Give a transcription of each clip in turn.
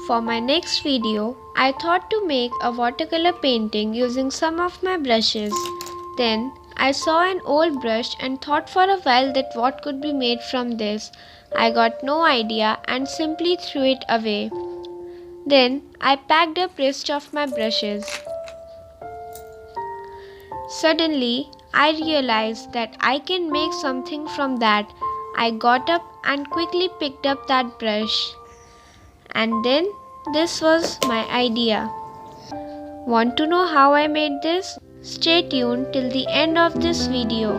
For my next video, I thought to make a watercolor painting using some of my brushes. Then I saw an old brush and thought for a while that what could be made from this. I got no idea and simply threw it away. Then I packed up rest of my brushes. Suddenly, I realized that I can make something from that. I got up and quickly picked up that brush. And then this was my idea. Want to know how I made this? Stay tuned till the end of this video.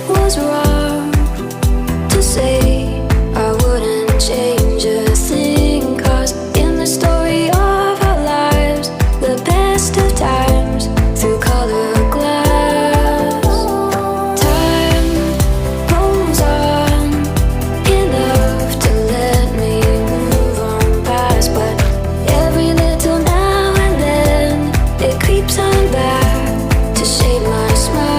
Was wrong to say I wouldn't change a thing, 'cause in the story of our lives, the best of times through color glass, time rolls on enough to let me move on past, but every little now and then it creeps on back to shade my smile.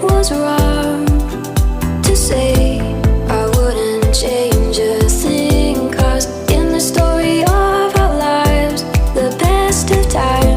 Was wrong to say I wouldn't change a thing, 'cause in the story of our lives, the best of times